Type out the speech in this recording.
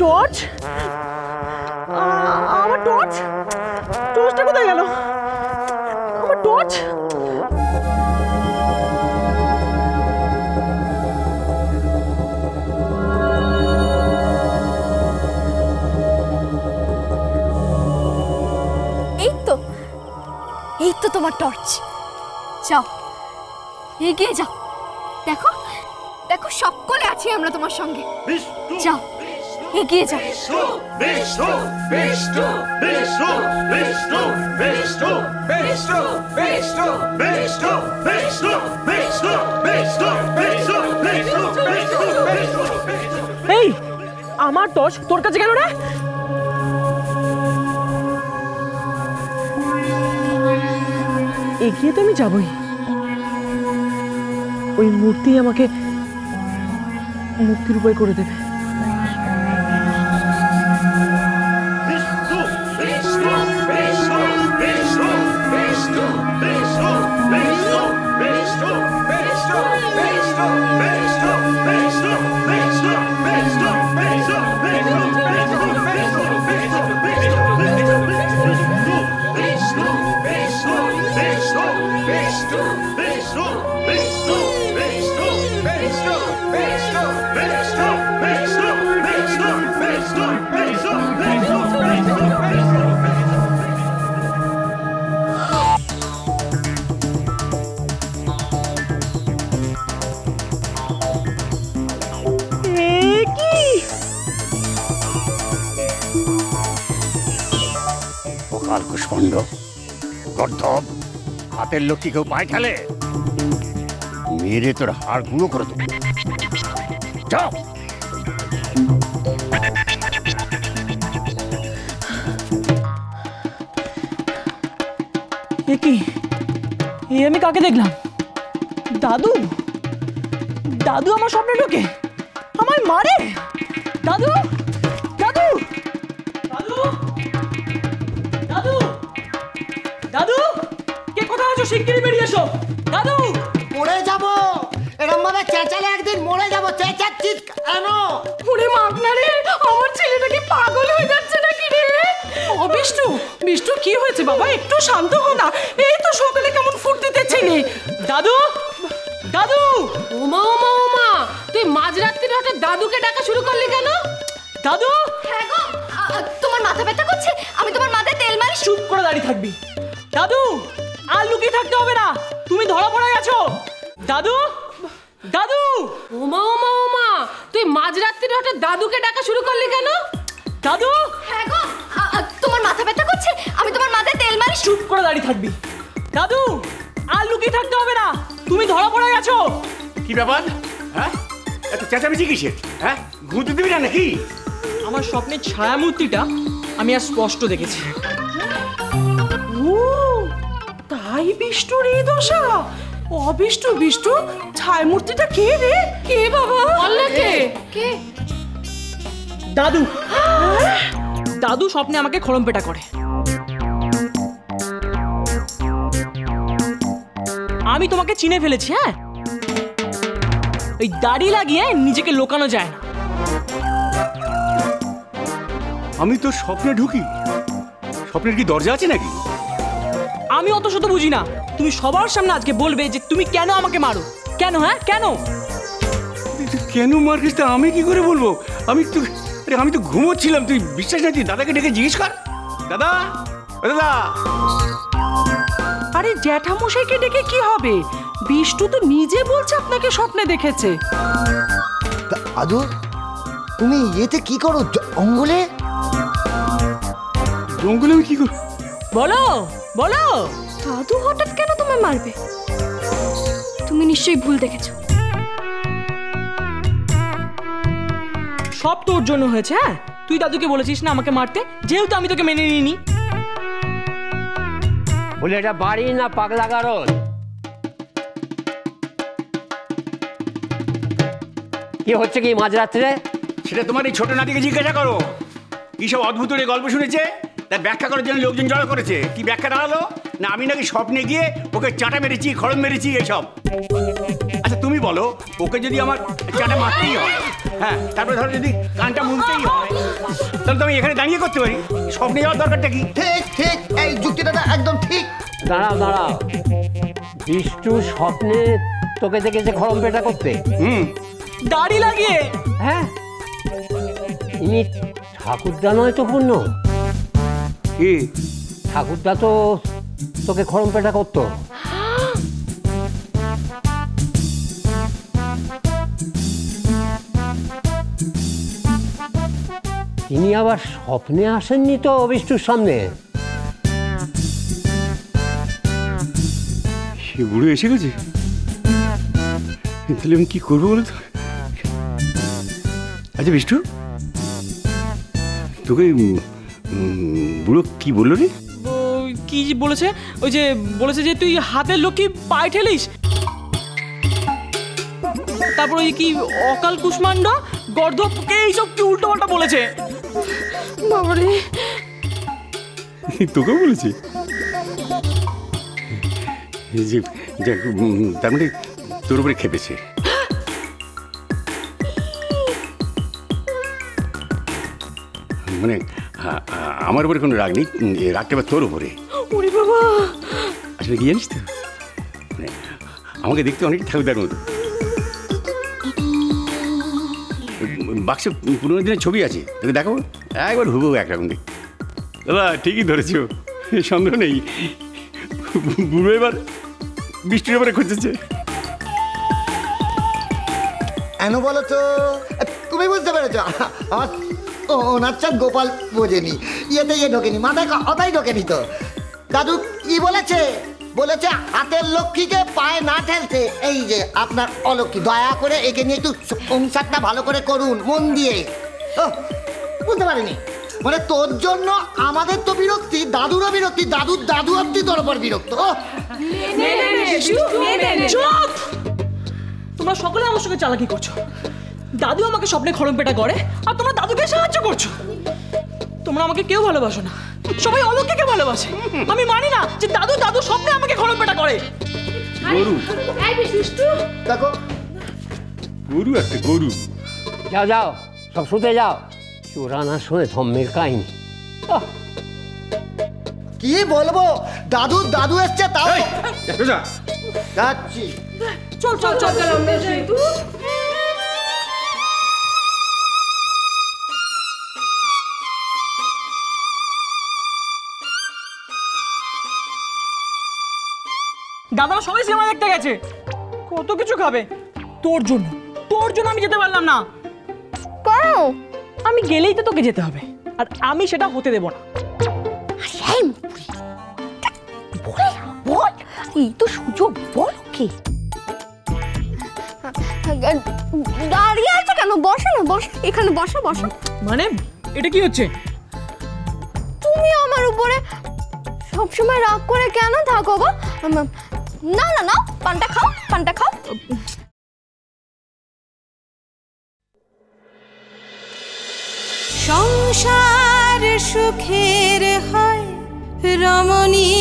Torch, আমার torch, টর্চটা কোথায় গেল? আমার টর্চ। এই তো তোমার টর্চ। যাও, এগিয়ে যাও। দেখো দেখো, সকলে আছি আমরা তোমার সঙ্গে। যাও, এগিয়ে যাও। এই, আমার টর্চ তোর কাছে কেন রে? এগিয়ে তো আমি যাবই, ওই মূর্তি আমাকে মুক্তির উপায় করে দেবে। কুষ্মাণ্ড, গর্ধব, হাতের লক্ষ্মী কেউ পায়ে খেলে মেরে তোর হাড় গুঁড়ো করে দেবো। যাও। কি আমি কাকে দেখলাম? দাদু, দাদু আমার স্বপ্নে ঢোকে, আমায় মারে। দাদু, দাদু, দাদু, দাদু, দাদু, কে কোথায় আছো? শিগগিরই বেরিয়ে এসো। দাদু, মরে যাবো, এরকম ভাবে চেঁচালে একদিন মরে যাবো। চেঁচাচ্ছিস কেন? ওরে মাগনা রে, আমার ছেলেটা কি পাগল হয়ে যাচ্ছে নাকি রে? ও বিষ্টু, বিষ্টু কি হয়েছে বাবা? একটু শান্ত হো না। এই তো সকালে কেমন ফুর্তিতে ছিলি। দাদু, দাদু। ওমা ওমা ওমা, তুই মাঝরাত্রিরে হঠাৎ দাদুকে ডাকা শুরু করলি কেন? দাদু, হ্যাঁ গো, তোমার মাথা ব্যথা করছে? আমি তোমার মাথায় তেল মালিশ। চুপ করে দাঁড়িয়ে থাকবি। দাদু, আর লুকিয়ে থাকতে হবে না, তুমি ধরা পড়ে গেছো। দাদু, দাদু। ওমা ওমা ওমা, তুই মাঝরাত্রিরে হঠাৎ দাদুকে ডাকা শুরু করলি কেন? দাদু, হ্যাঁ গো, তোমার মাথা ব্যথা করছে? আমি তোমার মাথায় তেল মালিশ। চুপ করে দাঁড়িয়ে থাকবি। দাদু, আর লুকিয়ে থাকতে হবে না, তুমি ধরা পড়ে গেছো। কি ব্যাপার? হ্যাঁ, এত চেঁচামেচি কিসের? হ্যাঁ, ঘুমোতে দিবি না নাকি? আমার স্বপ্নের ছায়ামূর্তিটা আমি আর স্পষ্ট দেখেছি। ও তাই বিষ্টুর এই দশা। অবিষ্টু, বিষ্টু, ছায়ামূর্তিটা কে রে? কে বাবা? বললে কে? কে? দাদু। দাদু স্বপ্নে আমাকে খড়মপেটা করে। আমি তোমাকে চিনে ফেলেছি। হ্যাঁ, ওই দাড়ি লাগিয়ে নিজেকে লোকানো যায় না। আমি তো স্বপ্নে ঢুকি? স্বপ্নের কি দরজা আছে নাকি? আমি অত শত বুঝি না। তুমি সবার সামনে আজকে বলবে যে তুমি কেন আমাকে মারো। কেন? হ্যাঁ, কেন? কেন মারছিস তা আমি কি করে বলবো? আমি তো ঘুমোচ্ছিলাম। তুই বিশ্বাস না? তুই দাদাকে ডেকে জিজ্ঞেস কর। দাদা, দাদা। আরে জ্যাঠামশাইকে ডেকে কি হবে? বিষ্টু তো নিজে বলছে আপনাকে স্বপ্নে দেখেছে। দাদু, তুমি এতে কি করো? জঙ্গলে? জঙ্গলে আমি কি করব? বলো, বলো। দাদু হঠাৎ কেন তোমায় মারবে? তুমি নিশ্চয়ই ভুল দেখেছো। সব তোর জন্য হয়েছে। হ্যাঁ, তুই দাদুকে বলেছিস না আমাকে মারতে, যেহেতু আমি তোকে মেনে নিইনি। বলে এটা বাড়ি না পাগলা গারদ? কি হচ্ছে কি মাঝরাত্রে? সেটা তোমার এই ছোট নাতিকে জিজ্ঞাসা করো। কি সব অদ্ভুত গল্প শুনেছে, তার ব্যাখ্যা করার জন্য লোকজন জড়ো করেছে। কি ব্যাখ্যা দাঁড়ালো? না আমি নাকি স্বপ্নে গিয়ে ওকে চাটা মেরেছি, খড়ম মেরেছি, এইসব। আচ্ছা তুমি বলো, ওকে যদি আমার চাটা মারতেই হয়, হ্যাঁ, তারপরে ধরো যদি কানটা মুনতেই হয়, তাহলে তো আমি এখানে দাঁড়িয়ে করতে পারি। স্বপ্নে যাওয়ার দরকারটা কি? ঠিক ঠিক, এই যুক্তিটা একদম ঠিক। দাঁড়াও দাঁড়াও, বিষ্টু স্বপ্নে তোকে দেখেছে খড়ম পেটা করতে? দাড়ি লাগিয়ে। হ্যাঁ, ইনি ঠাকুরদা নয় তো পূর্ণ? ঠাকুরদা তো তোকে খড়ম পেটা করতো। তিনি আবার স্বপ্নে আসেননি তো বিষ্টুর সামনে? সে বুড়ো এসে গেছে, তাহলে আমি কি করবো বলো তো? আচ্ছা বিষ্টু, তোকে বুড়ো কি বললো রে? কি বলেছে? ওই যে বলেছে যে তুই হাতের লক্ষ্মী পায়ে ঠেলিস, তারপর ওই কি অকাল কুষ্মাণ্ড গর্ধবকে এইসব কি উল্টো পাল্টা বলেছে। বাবারে, তোকেও বলেছে? তার মানে তোর উপরে খেপেছে। মানে আমার উপরে কোনো রাগ নেই, রাগটা এবার তোর উপরে। ওরে বাবা, আসলে কি জানিস তো, মানে আমাকে দেখতে অনেক ঠাকুরদার মতো। বাক্সে পুরোনো দিনের ছবি আছে, তোকে দেখাবো, একবার হুবহু একরকম দেখ। দাদা ঠিকই ধরেছ, সন্দেহ নেই, বুড়ো এবার বৃষ্টির ব্যাপারে খুঁজেছে। কেন বলো তো? তুমি বুঝতে পেরেছো? আমার ওনার চাঁদ গোপাল বোঝেনি, ইয়েতে ইয়ে ঢোকেনি, মাথায় কথাই ঢোকেনি তো। দাদু কি বলেছে? বলেছে হাতের লক্ষ্মীকে পায়ে না ঠেলতে। এই যে আপনার অলক্ষ্মী, দয়া করে একে নিয়ে একটু সংসারটা ভালো করে করুন মন দিয়ে। বুঝতে পারিনি, মানে তোর জন্য আমাদের তো বিরক্তি, দাদুরও বিরক্তি, দাদুর দাদু অব্দি তোর উপর বিরক্ত। তোমরা সকলে আমার সঙ্গে চালাকি করছো। দাদু আমাকে স্বপ্নে খড়ম পেটা করে, আর তোমরা দাদুকে সাহায্য করছো। তোমরা আমাকে কেউ ভালোবাসো না, সবাই অলক্ষ্মীকে ভালোবাসে। আমি মানি না যে দাদু দাদু স্বপ্নে আমাকে খড়ম পেটা করে। গরু, দেখো গরু একটা গরু। যাও যাও, সব শুতে যাও, চোরানা শুনে ধম্মের কাহিনী। কি বলবো, দাদু দাদু এসছে তাও যাচ্ছি। চল চল চল চল, আমরা যাই। দাদারা সবাই সিনেমা দেখতে গেছে, কত কিছু খাবে। তোর জন্য আমি যেতে পারলাম না। কেন? আমি গেলেই তো তোকে যেতে হবে, আর আমি সেটা হতে দেব না। বল, এই তো সুযোগ, বল ওকে। দাঁড়িয়ে আছো কেন? বসো না, বসো এখানে, বসো বসো। মানে এটা কি হচ্ছে? তুমি আমার উপরে সবসময় রাগ করে কেন থাকো গো? না না না, পানটা খাও, পানটা খাও। সংসার সুখের হয় রমণী।